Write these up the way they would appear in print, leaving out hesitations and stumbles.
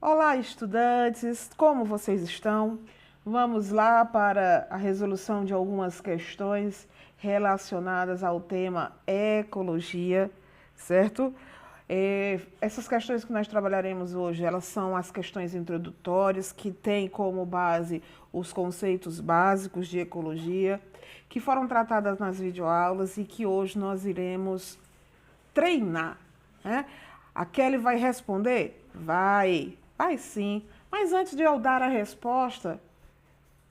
Olá, estudantes, como vocês estão? Vamos lá para a resolução de algumas questões relacionadas ao tema ecologia, certo? Essas questões que nós trabalharemos hoje, elas são as questões introdutórias, que têm como base os conceitos básicos de ecologia, que foram tratadas nas videoaulas e que hoje nós iremos treinar, né? A Kelly vai responder? Vai sim. Mas antes de eu dar a resposta,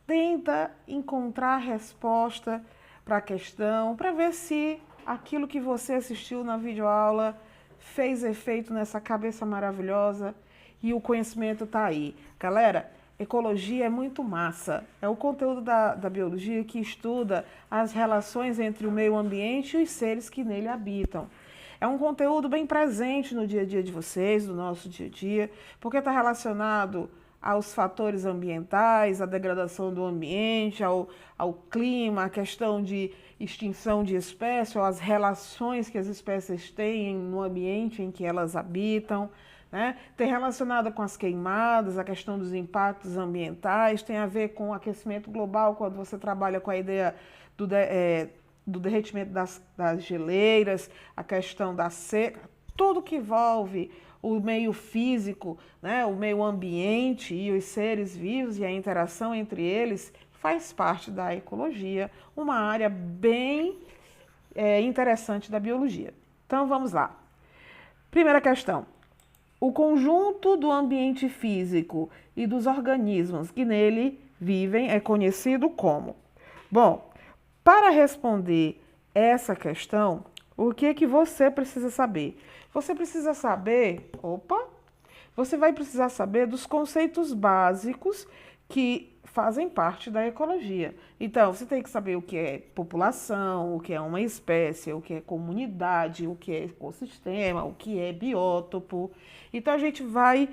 tenta encontrar a resposta para a questão, para ver se aquilo que você assistiu na videoaula fez efeito nessa cabeça maravilhosa e o conhecimento está aí. Galera, ecologia é muito massa. É o conteúdo da biologia que estuda as relações entre o meio ambiente e os seres que nele habitam. É um conteúdo bem presente no dia a dia de vocês, no nosso dia a dia, porque está relacionado aos fatores ambientais, à degradação do ambiente, ao clima, à questão de extinção de espécies, ou às relações que as espécies têm no ambiente em que elas habitam, né? Tem relacionado com as queimadas, a questão dos impactos ambientais, tem a ver com o aquecimento global, quando você trabalha com a ideia do derretimento das geleiras, a questão da seca, tudo que envolve o meio físico, né, o meio ambiente e os seres vivos e a interação entre eles faz parte da ecologia, uma área bem interessante da biologia. Então vamos lá. Primeira questão. O conjunto do ambiente físico e dos organismos que nele vivem é conhecido como? Bom, para responder essa questão, o que você precisa saber? Você precisa saber, você vai precisar saber dos conceitos básicos que fazem parte da ecologia. Então, você tem que saber o que é população, o que é uma espécie, o que é comunidade, o que é ecossistema, o que é biótopo. Então, a gente vai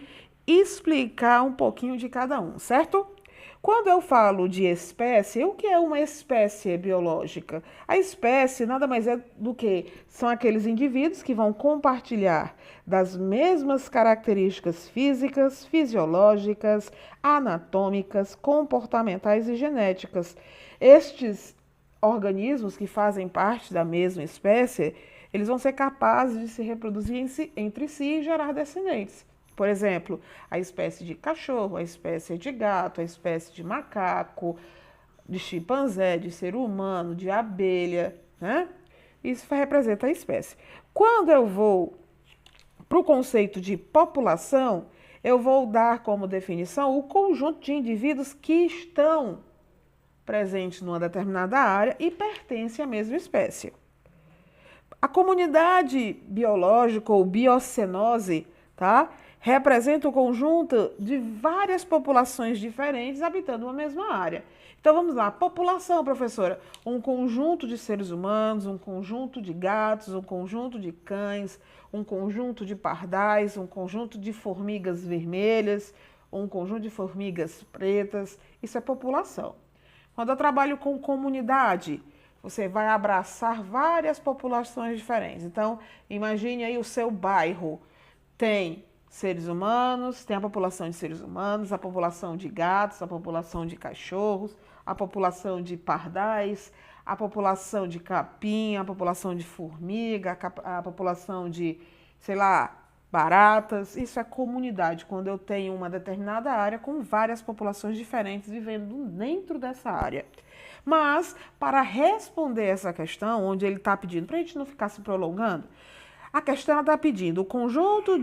explicar um pouquinho de cada um, certo? Quando eu falo de espécie, o que é uma espécie biológica? A espécie nada mais é do que são aqueles indivíduos que vão compartilhar das mesmas características físicas, fisiológicas, anatômicas, comportamentais e genéticas. Estes organismos que fazem parte da mesma espécie, eles vão ser capazes de se reproduzir entre si e gerar descendentes. Por exemplo, a espécie de cachorro, a espécie de gato, a espécie de macaco, de chimpanzé, de ser humano, de abelha, né? Isso representa a espécie. Quando eu vou para o conceito de população, eu vou dar como definição o conjunto de indivíduos que estão presentes numa determinada área e pertencem à mesma espécie. A comunidade biológica ou biocenose, tá? Representa o conjunto de várias populações diferentes habitando uma mesma área. Então vamos lá, população, professora, um conjunto de seres humanos, um conjunto de gatos, um conjunto de cães, um conjunto de pardais, um conjunto de formigas vermelhas, um conjunto de formigas pretas, isso é população. Quando eu trabalho com comunidade, você vai abraçar várias populações diferentes. Então, imagine aí o seu bairro, tem seres humanos, tem a população de seres humanos, a população de gatos, a população de cachorros, a população de pardais, a população de capim, a população de formiga, a população de, sei lá, baratas. Isso é comunidade, quando eu tenho uma determinada área com várias populações diferentes vivendo dentro dessa área. Mas, para responder essa questão, onde ele está pedindo, para a gente não ficar se prolongando, a questão está pedindo o conjunto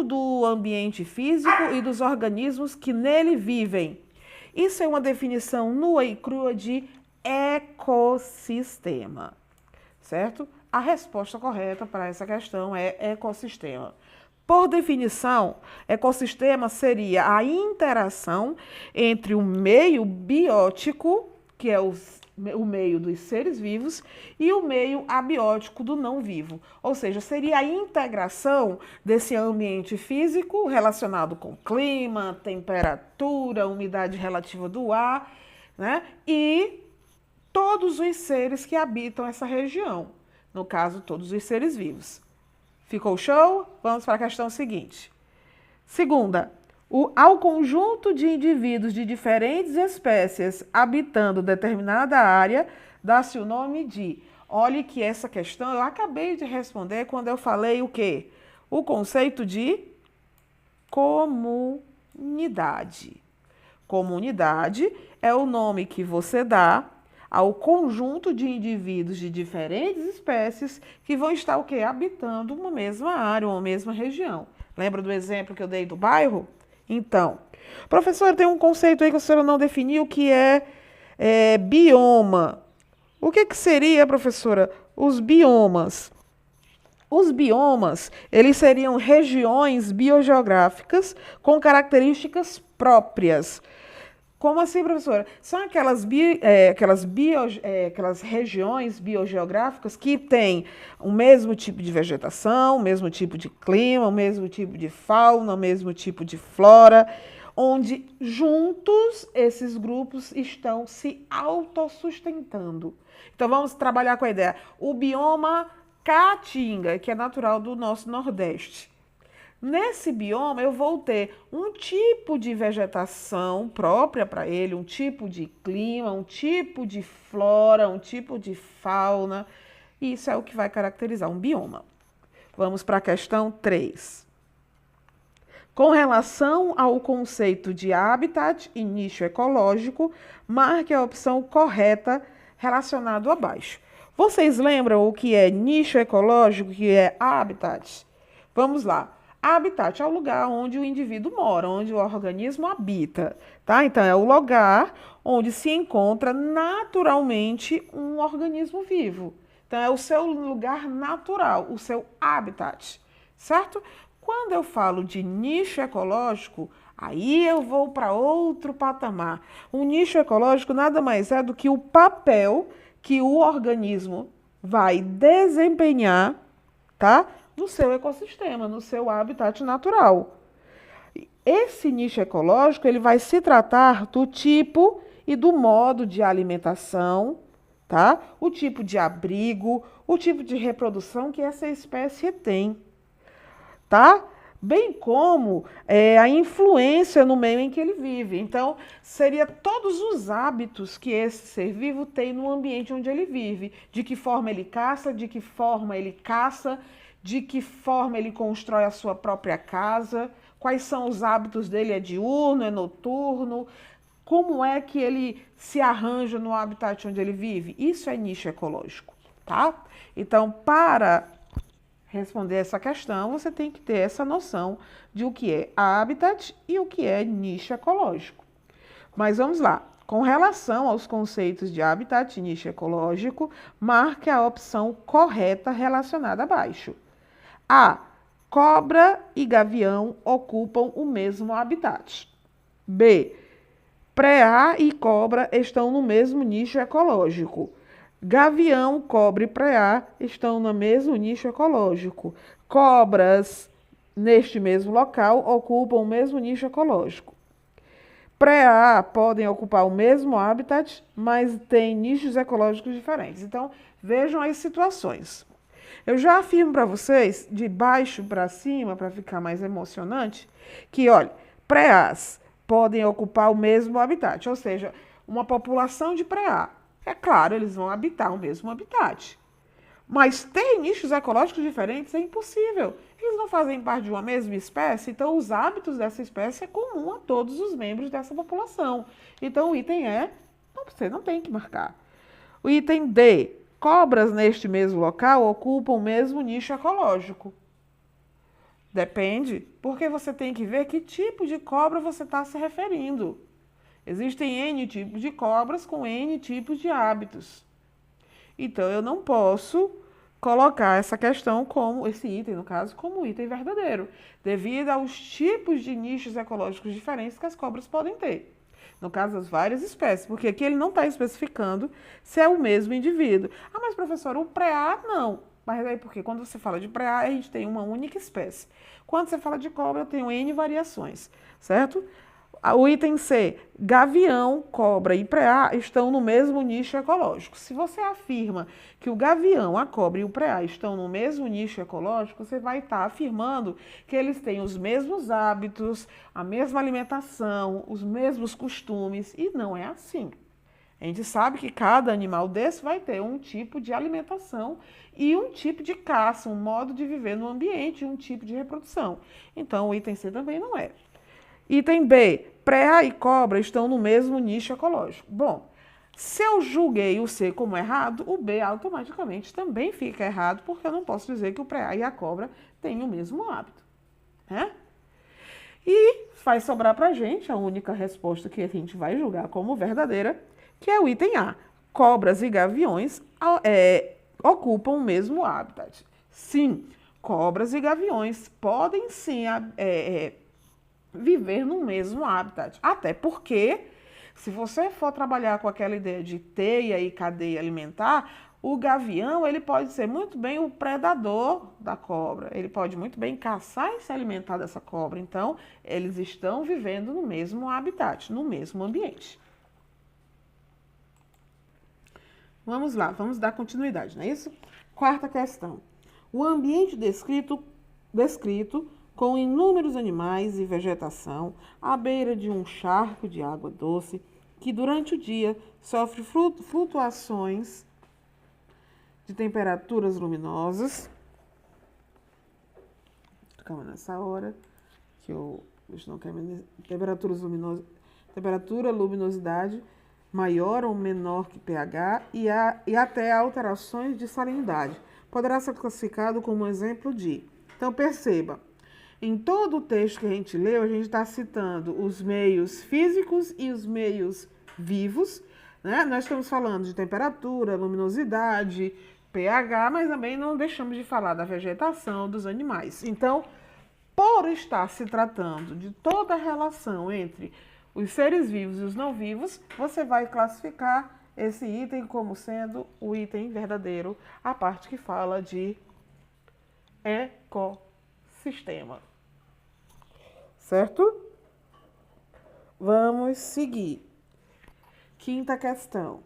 do ambiente físico e dos organismos que nele vivem. Isso é uma definição nua e crua de ecossistema, certo? A resposta correta para essa questão é ecossistema. Por definição, ecossistema seria a interação entre o meio biótico, que é o meio dos seres vivos, e o meio abiótico do não vivo. Ou seja, seria a integração desse ambiente físico relacionado com clima, temperatura, umidade relativa do ar, né? E todos os seres que habitam essa região. No caso, todos os seres vivos. Ficou show? Vamos para a questão seguinte. Segunda, ao conjunto de indivíduos de diferentes espécies habitando determinada área, dá-se o nome de... Olhe que essa questão eu acabei de responder quando eu falei o quê? O conceito de comunidade. Comunidade é o nome que você dá ao conjunto de indivíduos de diferentes espécies que vão estar o quê? Habitando uma mesma área, uma mesma região. Lembra do exemplo que eu dei do bairro? Então, professora, tem um conceito aí que a senhora não definiu, que é bioma. O que seria, professora, os biomas? Os biomas, eles seriam regiões biogeográficas com características próprias. Como assim, professora? São aquelas regiões biogeográficas que têm o mesmo tipo de vegetação, o mesmo tipo de clima, o mesmo tipo de fauna, o mesmo tipo de flora, onde juntos esses grupos estão se autossustentando. Então vamos trabalhar com a ideia. O bioma Caatinga, que é natural do nosso Nordeste. Nesse bioma, eu vou ter um tipo de vegetação própria para ele, um tipo de clima, um tipo de flora, um tipo de fauna. Isso é o que vai caracterizar um bioma. Vamos para a questão 3. Com relação ao conceito de habitat e nicho ecológico, marque a opção correta relacionado abaixo. Vocês lembram o que é nicho ecológico, o que é habitat? Vamos lá. Habitat é o lugar onde o indivíduo mora, onde o organismo habita, tá? Então, é o lugar onde se encontra naturalmente um organismo vivo. Então, é o seu lugar natural, o seu habitat, certo? Quando eu falo de nicho ecológico, aí eu vou para outro patamar. O nicho ecológico nada mais é do que o papel que o organismo vai desempenhar, tá? No seu ecossistema, no seu habitat natural. Esse nicho ecológico, ele vai se tratar do tipo e do modo de alimentação, tá? O tipo de abrigo, o tipo de reprodução que essa espécie tem, tá? Bem como a influência no meio em que ele vive. Então, seria todos os hábitos que esse ser vivo tem no ambiente onde ele vive. De que forma ele caça, de que forma ele caça, de que forma ele constrói a sua própria casa, quais são os hábitos dele, é diurno, é noturno, como é que ele se arranja no habitat onde ele vive. Isso é nicho ecológico, tá? Então, para responder essa questão, você tem que ter essa noção de o que é habitat e o que é nicho ecológico. Mas vamos lá. Com relação aos conceitos de habitat e nicho ecológico, marque a opção correta relacionada abaixo. A. Cobra e gavião ocupam o mesmo habitat. B. Preá e cobra estão no mesmo nicho ecológico. Gavião, cobra e preá estão no mesmo nicho ecológico. Cobras, neste mesmo local, ocupam o mesmo nicho ecológico. Preá podem ocupar o mesmo habitat, mas têm nichos ecológicos diferentes. Então, vejam as situações. Eu já afirmo para vocês, de baixo para cima, para ficar mais emocionante, que, olha, preás podem ocupar o mesmo habitat, ou seja, uma população de preá. É claro, eles vão habitar o mesmo habitat. Mas ter nichos ecológicos diferentes é impossível. Eles não fazem parte de uma mesma espécie, então os hábitos dessa espécie é comum a todos os membros dessa população. Então o item é, você não tem que marcar. O item D. Cobras neste mesmo local ocupam o mesmo nicho ecológico. Depende, porque você tem que ver que tipo de cobra você está se referindo. Existem N tipos de cobras com N tipos de hábitos. Então, eu não posso colocar essa questão como, esse item, no caso, como item verdadeiro, devido aos tipos de nichos ecológicos diferentes que as cobras podem ter. No caso, as várias espécies, porque aqui ele não está especificando se é o mesmo indivíduo. Ah, mas professor, o preá não. Mas aí porque quando você fala de preá, a gente tem uma única espécie. Quando você fala de cobra, eu tenho N variações, certo? O item C, gavião, cobra e preá estão no mesmo nicho ecológico. Se você afirma que o gavião, a cobra e o preá estão no mesmo nicho ecológico, você vai estar afirmando que eles têm os mesmos hábitos, a mesma alimentação, os mesmos costumes, e não é assim. A gente sabe que cada animal desse vai ter um tipo de alimentação e um tipo de caça, um modo de viver no ambiente, um tipo de reprodução. Então, o item C também não é. Item B, preá e cobra estão no mesmo nicho ecológico. Bom, se eu julguei o C como errado, o B automaticamente também fica errado, porque eu não posso dizer que o preá e a cobra têm o mesmo hábito, né? E vai sobrar para a gente a única resposta que a gente vai julgar como verdadeira, que é o item A. Cobras e gaviões ocupam o mesmo habitat. Sim, cobras e gaviões podem sim viver no mesmo habitat. Até porque, se você for trabalhar com aquela ideia de teia e cadeia alimentar, o gavião ele pode ser muito bem o predador da cobra. Ele pode muito bem caçar e se alimentar dessa cobra. Então, eles estão vivendo no mesmo habitat, no mesmo ambiente. Vamos lá, vamos dar continuidade, não é isso? Quarta questão. O ambiente descrito com inúmeros animais e vegetação à beira de um charco de água doce que durante o dia sofre flutuações de temperaturas luminosas. Calma nessa hora que eu não quero temperatura, luminosidade maior ou menor que pH e até alterações de salinidade. Poderá ser classificado como um exemplo de. Então, perceba, em todo o texto que a gente leu, a gente está citando os meios físicos e os meios vivos, né? Nós estamos falando de temperatura, luminosidade, pH, mas também não deixamos de falar da vegetação, dos animais. Então, por estar se tratando de toda a relação entre os seres vivos e os não vivos, você vai classificar esse item como sendo o item verdadeiro, a parte que fala de ecossistema. Certo? Vamos seguir. Quinta questão.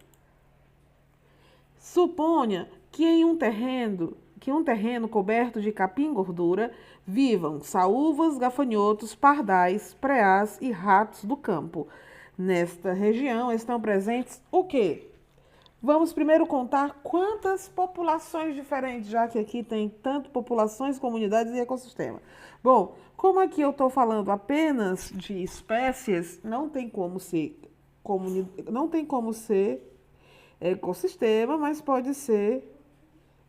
Suponha que em um terreno coberto de capim-gordura vivam saúvas, gafanhotos, pardais, preás e ratos do campo. Nesta região estão presentes o quê? Vamos primeiro contar quantas populações diferentes, já que aqui tem tanto populações, comunidades e ecossistema. Bom, como aqui eu estou falando apenas de espécies, não tem como ser ecossistema, mas pode ser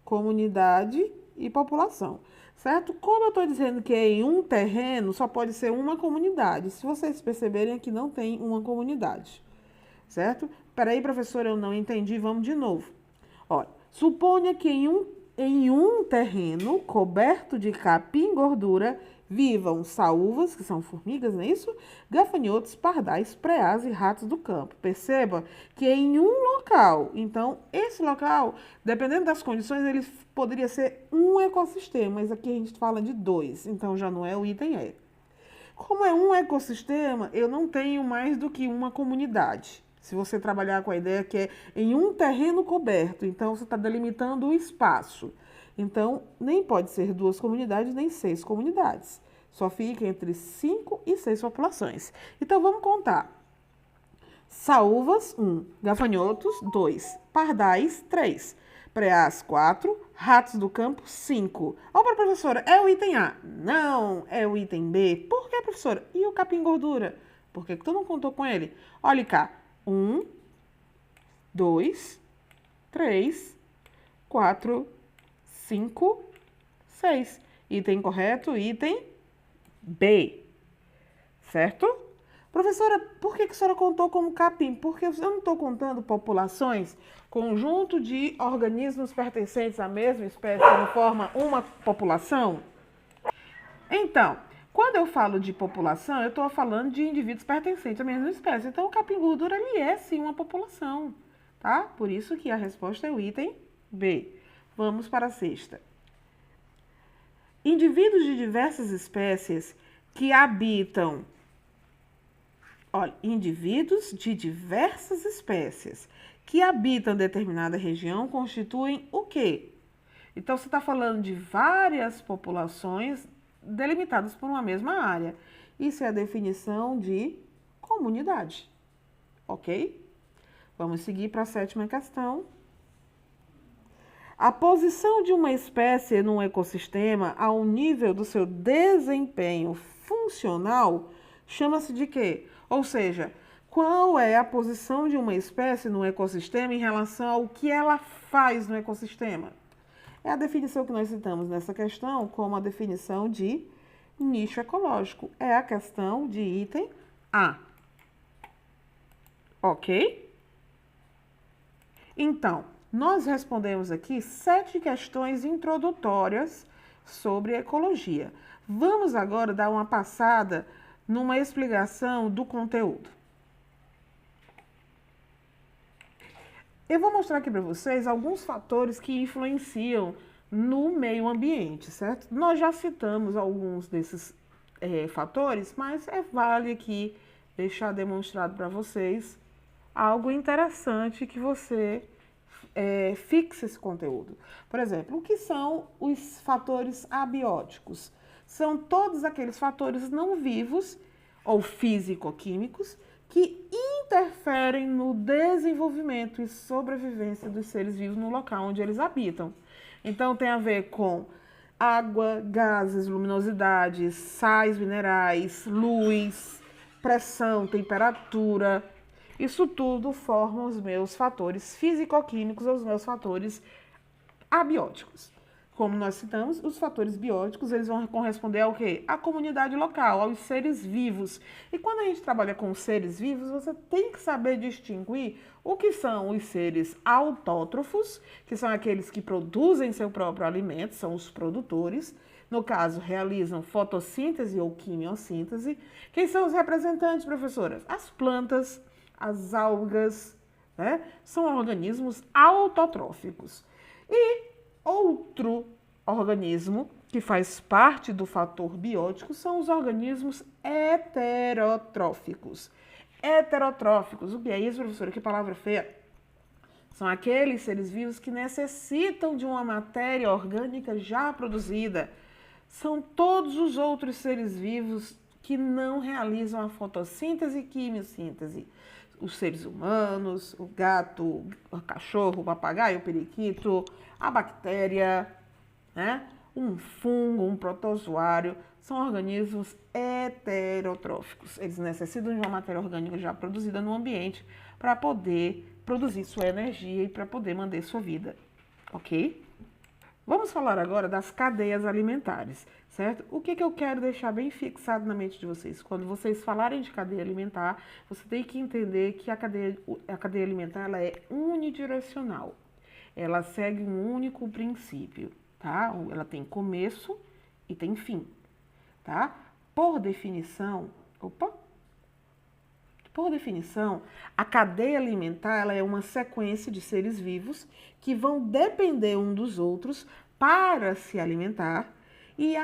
comunidade e população, certo? Como eu estou dizendo que é em um terreno, só pode ser uma comunidade. Se vocês perceberem, aqui não tem uma comunidade, certo? Peraí, professora, eu não entendi, vamos de novo. Olha, suponha que em um terreno coberto de capim-gordura vivam saúvas, que são formigas, não é isso? Gafanhotos, pardais, preás e ratos do campo. Perceba que é em um local. Então, esse local, dependendo das condições, ele poderia ser um ecossistema, mas aqui a gente fala de dois, então já não é o item E. Como é um ecossistema, eu não tenho mais do que uma comunidade. Se você trabalhar com a ideia que é em um terreno coberto, então você está delimitando o espaço. Então, nem pode ser 2 comunidades, nem 6 comunidades. Só fica entre 5 e 6 populações. Então, vamos contar. Saúvas, 1. Gafanhotos, 2. Pardais, 3. Preás, 4. Ratos do campo, 5. Opa, professora, é o item A? Não, é o item B. Por que, professora? E o capim-gordura? Por que tu não contou com ele? Olha cá. 1, 2, 3, 4, 5, 6. Item correto, item B. Certo? Professora, por que a senhora contou como capim? Porque eu não estou contando populações, conjunto de organismos pertencentes à mesma espécie que forma uma população? Então, quando eu falo de população, eu estou falando de indivíduos pertencentes à mesma espécie. Então, o capim-gordura, ele é sim uma população, tá? Por isso que a resposta é o item B. Vamos para a sexta. Indivíduos de diversas espécies que habitam Olha, indivíduos de diversas espécies que habitam determinada região constituem o quê? Então, você está falando de várias populações delimitadas por uma mesma área. Isso é a definição de comunidade, ok? Vamos seguir para a sétima questão. A posição de uma espécie num ecossistema ao nível do seu desempenho funcional chama-se de quê? Ou seja, qual é a posição de uma espécie no ecossistema em relação ao que ela faz no ecossistema? É a definição que nós citamos nessa questão como a definição de nicho ecológico. É a questão de item A. Ok? Então, nós respondemos aqui 7 questões introdutórias sobre ecologia. Vamos agora dar uma passada numa explicação do conteúdo. Eu vou mostrar aqui para vocês alguns fatores que influenciam no meio ambiente, certo? Nós já citamos alguns desses fatores, mas vale aqui deixar demonstrado para vocês algo interessante que você fixe esse conteúdo. Por exemplo, o que são os fatores abióticos? São todos aqueles fatores não vivos ou físico-químicos que interferem no desenvolvimento e sobrevivência dos seres vivos no local onde eles habitam. Então, tem a ver com água, gases, luminosidade, sais minerais, luz, pressão, temperatura. Isso tudo forma os meus fatores físico-químicos, os meus fatores abióticos. Como nós citamos, os fatores bióticos, eles vão corresponder ao quê? À comunidade local, aos seres vivos. E quando a gente trabalha com seres vivos, você tem que saber distinguir o que são os seres autótrofos, que são aqueles que produzem seu próprio alimento, são os produtores. No caso, realizam fotossíntese ou quimiossíntese. Quem são os representantes, professoras? As plantas, as algas, né? São organismos autotróficos. E outro organismo que faz parte do fator biótico são os organismos heterotróficos. Heterotróficos, o que é isso, professora? Que palavra feia! São aqueles seres vivos que necessitam de uma matéria orgânica já produzida. São todos os outros seres vivos que não realizam a fotossíntese e quimiossíntese. Os seres humanos, o gato, o cachorro, o papagaio, o periquito, a bactéria, né? Um fungo, um protozoário, são organismos heterotróficos. Eles necessitam de uma matéria orgânica já produzida no ambiente para poder produzir sua energia e para poder manter sua vida, ok? Vamos falar agora das cadeias alimentares, certo? O que eu quero deixar bem fixado na mente de vocês? Quando vocês falarem de cadeia alimentar, você tem que entender que a cadeia alimentar ela é unidirecional. Ela segue um único princípio, tá? Ela tem começo e tem fim, tá? Por definição, a cadeia alimentar ela é uma sequência de seres vivos que vão depender um dos outros para se alimentar e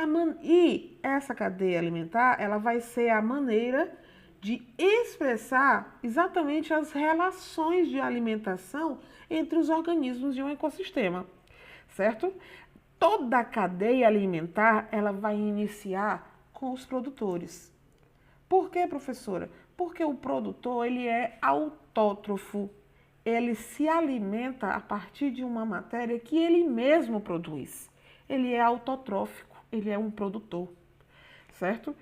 essa cadeia alimentar ela vai ser a maneira de expressar exatamente as relações de alimentação entre os organismos de um ecossistema, certo? Toda a cadeia alimentar ela vai iniciar com os produtores. Por quê, professora? Porque o produtor ele é autótrofo, ele se alimenta a partir de uma matéria que ele mesmo produz. Ele é autotrófico, ele é um produtor, certo?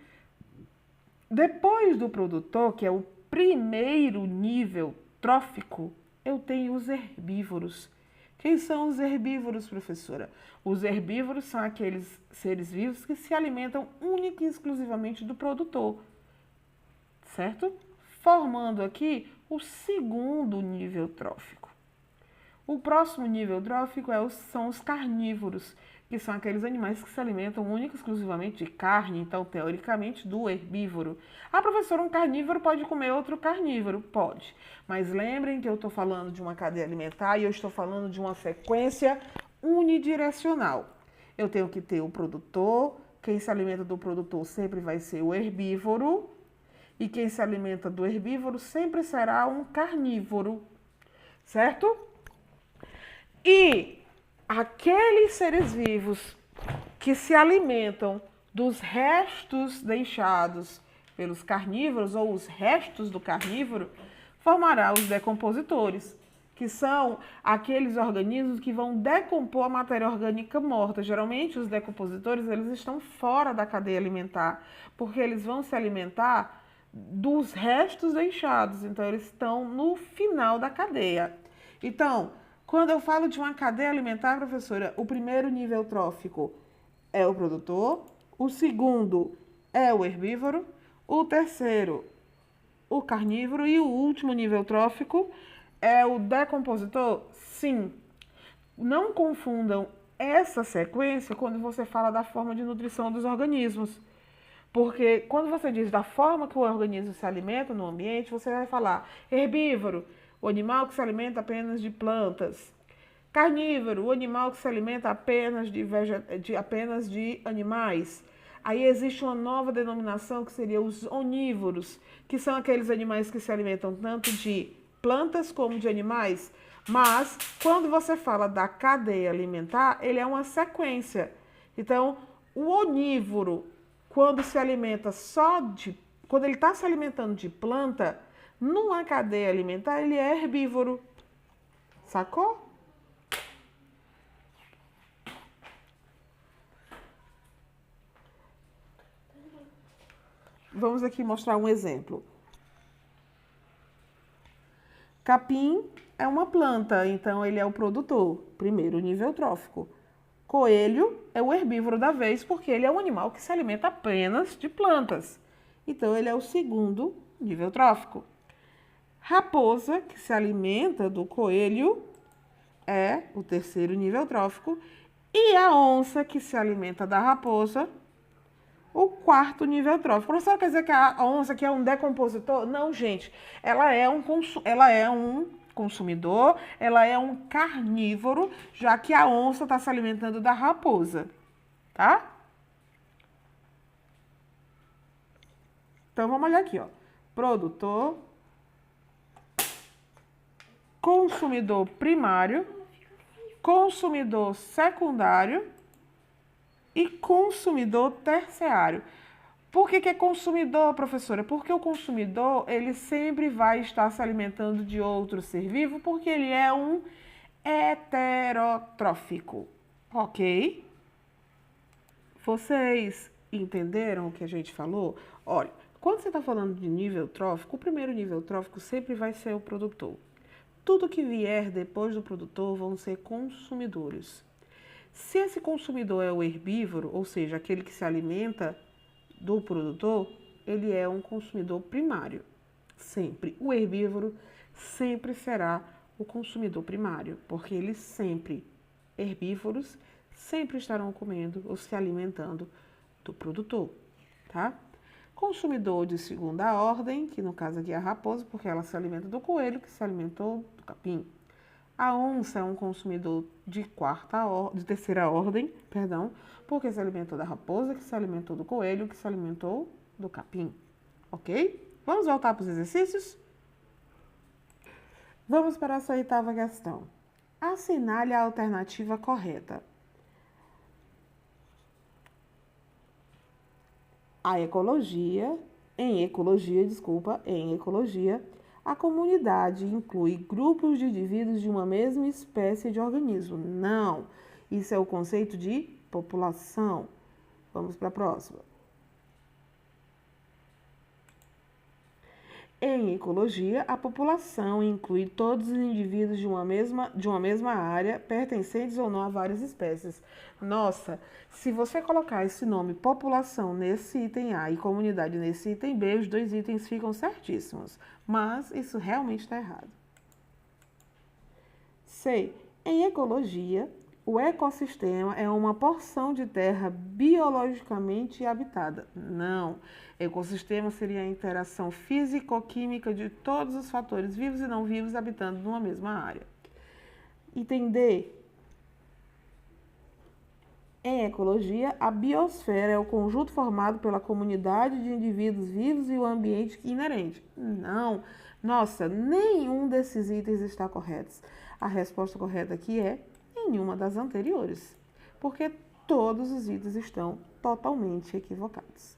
Depois do produtor, que é o primeiro nível trófico, eu tenho os herbívoros. Quem são os herbívoros, professora? Os herbívoros são aqueles seres vivos que se alimentam única e exclusivamente do produtor, certo? Formando aqui o segundo nível trófico. O próximo nível trófico são os carnívoros, que são aqueles animais que se alimentam única e exclusivamente de carne, então, teoricamente, do herbívoro. Ah, professor, um carnívoro pode comer outro carnívoro? Pode. Mas lembrem que eu estou falando de uma cadeia alimentar e eu estou falando de uma sequência unidirecional. Eu tenho que ter o produtor, quem se alimenta do produtor sempre vai ser o herbívoro, E quem se alimenta do herbívoro sempre será um carnívoro, certo? E aqueles seres vivos que se alimentam dos restos deixados pelos carnívoros ou os restos do carnívoro formará os decompositores, que são aqueles organismos que vão decompor a matéria orgânica morta. Geralmente os decompositores eles estão fora da cadeia alimentar, porque eles vão se alimentar dos restos deixados, então eles estão no final da cadeia. Então, quando eu falo de uma cadeia alimentar, professora, o primeiro nível trófico é o produtor, o segundo é o herbívoro, o terceiro o carnívoro e o último nível trófico é o decompositor? Sim. Não confundam essa sequência quando você fala da forma de nutrição dos organismos. Porque quando você diz da forma que o organismo se alimenta no ambiente, você vai falar herbívoro, o animal que se alimenta apenas de plantas. Carnívoro, o animal que se alimenta apenas de animais. Aí existe uma nova denominação que seria os onívoros, que são aqueles animais que se alimentam tanto de plantas como de animais. Mas, quando você fala da cadeia alimentar, ele é uma sequência. Então, o onívoro, quando se alimenta quando ele está se alimentando de planta, numa cadeia alimentar, ele é herbívoro. Sacou? Vamos aqui mostrar um exemplo. Capim é uma planta, então ele é o produtor, primeiro nível trófico. Coelho é o herbívoro da vez, porque ele é um animal que se alimenta apenas de plantas. Então ele é o segundo nível trófico. Raposa, que se alimenta do coelho, é o terceiro nível trófico. E a onça, que se alimenta da raposa, o quarto nível trófico. Professor, quer dizer que a onça aqui é um decompositor? Não, gente. Ela é um consumidor, ela é um carnívoro, já que a onça está se alimentando da raposa, tá? Então, vamos olhar aqui, ó. Produtor, consumidor primário, consumidor secundário e consumidor terciário. Por que é consumidor, professora? Porque o consumidor, ele sempre vai estar se alimentando de outro ser vivo, porque ele é um heterotrófico, ok? Vocês entenderam o que a gente falou? Olha, quando você está falando de nível trófico, o primeiro nível trófico sempre vai ser o produtor. Tudo que vier depois do produtor vão ser consumidores. Se esse consumidor é o herbívoro, ou seja, aquele que se alimenta do produtor, ele é um consumidor primário. Sempre. O herbívoro sempre será o consumidor primário, porque eles sempre, herbívoros, sempre estarão comendo ou se alimentando do produtor, tá? Consumidor de segunda ordem, que no caso aqui é a raposa, porque ela se alimenta do coelho, que se alimentou do capim. A onça é um consumidor de terceira ordem, porque se alimentou da raposa, que se alimentou do coelho, que se alimentou do capim. Ok? Vamos voltar para os exercícios? Vamos para essa oitava questão. Assinale a alternativa correta. Em ecologia, a comunidade inclui grupos de indivíduos de uma mesma espécie de organismo. Não, isso é o conceito de população. Vamos para a próxima. Em ecologia, a população inclui todos os indivíduos de uma mesma área, pertencentes ou não a várias espécies. Nossa, se você colocar esse nome população nesse item A e comunidade nesse item B, os dois itens ficam certíssimos. Mas isso realmente está errado. C. Em ecologia, o ecossistema é uma porção de terra biologicamente habitada. Não. Ecossistema seria a interação físico-química de todos os fatores vivos e não vivos habitando numa mesma área. Item D. Em ecologia, a biosfera é o conjunto formado pela comunidade de indivíduos vivos e o ambiente inerente. Não, nossa, nenhum desses itens está correto. A resposta correta aqui é nenhuma das anteriores, porque todos os itens estão totalmente equivocados.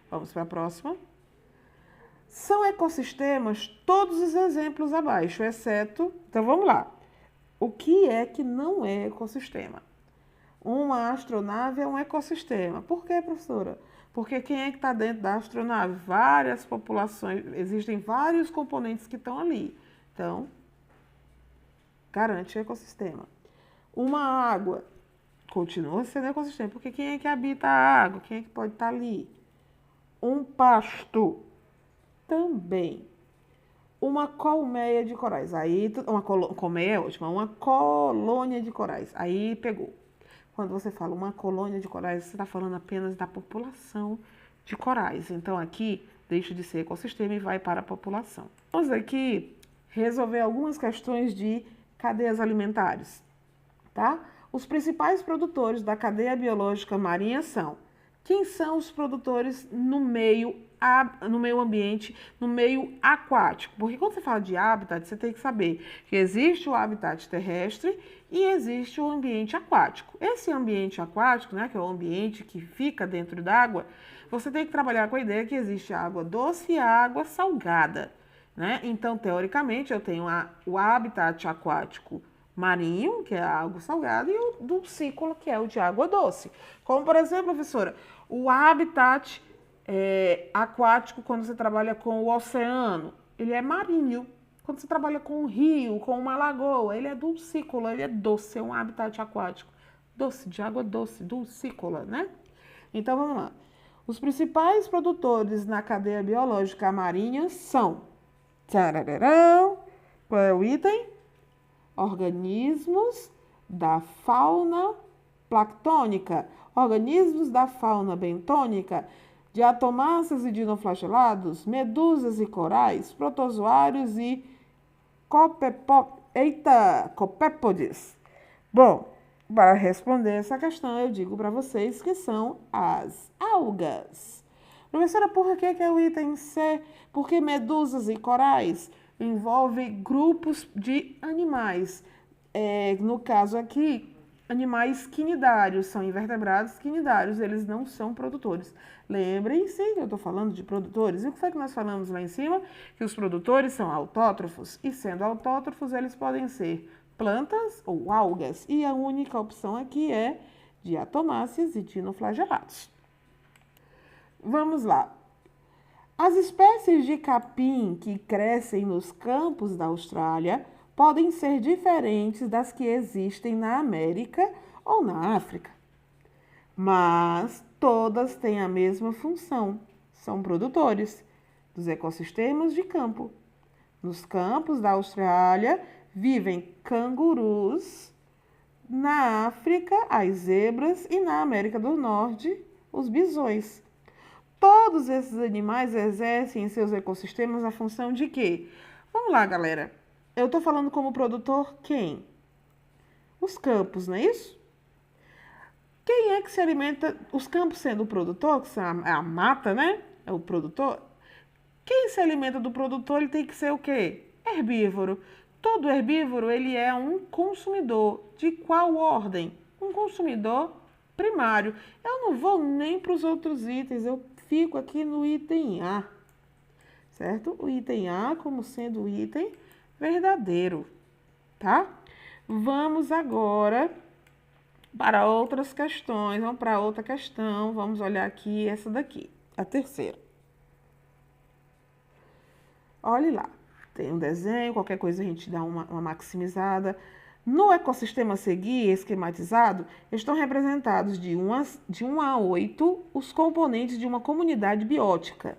Vamos para a próxima. São ecossistemas todos os exemplos abaixo, exceto... Então, vamos lá. O que é que não é ecossistema? Uma astronave é um ecossistema. Por quê, professora? Porque quem é que está dentro da astronave? Várias populações, existem vários componentes que estão ali. Então, garante o ecossistema. Uma água continua sendo ecossistema, porque quem é que habita a água? Quem é que pode estar ali? Um pasto também. Uma colmeia de corais. Aí, colmeia é ótima. Uma colônia de corais. Aí pegou. Quando você fala uma colônia de corais, você está falando apenas da população de corais. Então, aqui, deixa de ser ecossistema e vai para a população. Vamos aqui resolver algumas questões de cadeias alimentares, tá? Os principais produtores da cadeia biológica marinha são... Quem são os produtores no meio ambiente, no meio aquático? Porque quando você fala de habitat, você tem que saber que existe o habitat terrestre e existe o ambiente aquático. Esse ambiente aquático, né, que é o ambiente que fica dentro d'água, você tem que trabalhar com a ideia que existe a água doce e a água salgada, né? Então, teoricamente, eu tenho o habitat aquático marinho, que é a água salgada, e o dulcícola, que é o de água doce. Como, por exemplo, professora, o habitat aquático, quando você trabalha com o oceano, ele é marinho. Quando você trabalha com um rio, com uma lagoa, ele é dulcícola, ele é doce, é um habitat aquático. Doce, de água doce, dulcícola, né? Então, vamos lá. Os principais produtores na cadeia biológica marinha são... Tarararão, qual é o item? Organismos da fauna planctônica, organismos da fauna bentônica, diatomáceas e dinoflagelados, medusas e corais, protozoários e copépodes. Bom, para responder essa questão, eu digo para vocês que são as algas. Professora, por que é o item C? Porque medusas e corais envolvem grupos de animais. No caso aqui, animais quinidários, são invertebrados quinidários, eles não são produtores. Lembrem-se que eu estou falando de produtores. E o que foi que nós falamos lá em cima? Que os produtores são autótrofos, e sendo autótrofos, eles podem ser plantas ou algas. E a única opção aqui é diatomáceas e dinoflagelados. Vamos lá. As espécies de capim que crescem nos campos da Austrália podem ser diferentes das que existem na América ou na África, mas todas têm a mesma função, são produtores dos ecossistemas de campo. Nos campos da Austrália vivem cangurus, na África as zebras e na América do Norte os bisões. Todos esses animais exercem em seus ecossistemas a função de quê? Vamos lá, galera. Eu estou falando como produtor quem? Os campos, não é isso? Quem é que se alimenta? Os campos sendo o produtor, que são a mata, né? É o produtor. Quem se alimenta do produtor, ele tem que ser o quê? Herbívoro. Todo herbívoro, ele é um consumidor. De qual ordem? Um consumidor primário. Eu não vou nem para os outros itens, eu fico aqui no item A, certo? O item A como sendo o item verdadeiro, tá? Vamos agora para outras questões, vamos para outra questão, vamos olhar aqui essa daqui, a terceira. Olhe lá, tem um desenho, qualquer coisa a gente dá uma maximizada. No ecossistema a seguir, esquematizado, estão representados de 1 a 8 os componentes de uma comunidade biótica.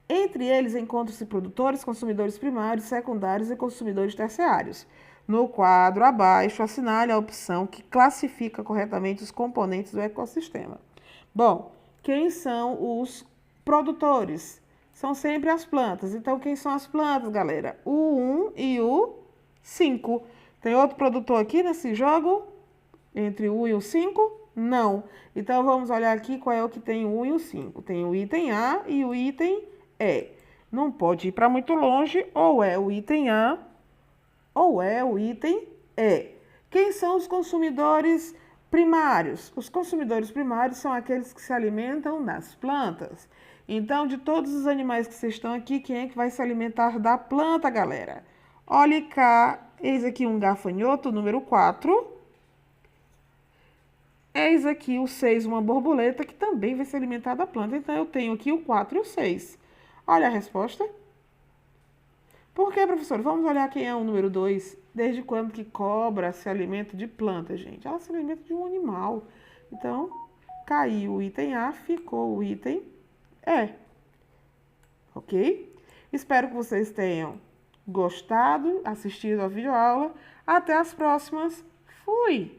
Entre eles encontram-se produtores, consumidores primários, secundários e consumidores terciários. No quadro abaixo, assinale a opção que classifica corretamente os componentes do ecossistema. Bom, quem são os produtores? São sempre as plantas. Então, quem são as plantas, galera? O 1 e o 5. Tem outro produtor aqui nesse jogo? Entre o 1 e o 5? Não. Então, vamos olhar aqui qual é o que tem o 1 e o 5. Tem o item A e o item E. Não pode ir para muito longe, ou é o item A, ou é o item E. Quem são os consumidores primários? Os consumidores primários são aqueles que se alimentam das plantas. Então, de todos os animais que vocês estão aqui, quem é que vai se alimentar da planta, galera? Olhe cá, eis aqui um gafanhoto, número 4. Eis aqui o 6, uma borboleta, que também vai se alimentar da planta. Então, eu tenho aqui o 4 e o 6. Olha a resposta. Por quê, professor? Vamos olhar quem é o número 2. Desde quando que cobra se alimenta de planta, gente? Ela se alimenta de um animal. Então, caiu o item A, ficou o item E. Ok? Espero que vocês tenham gostado, assistido a videoaula. Até as próximas. Fui!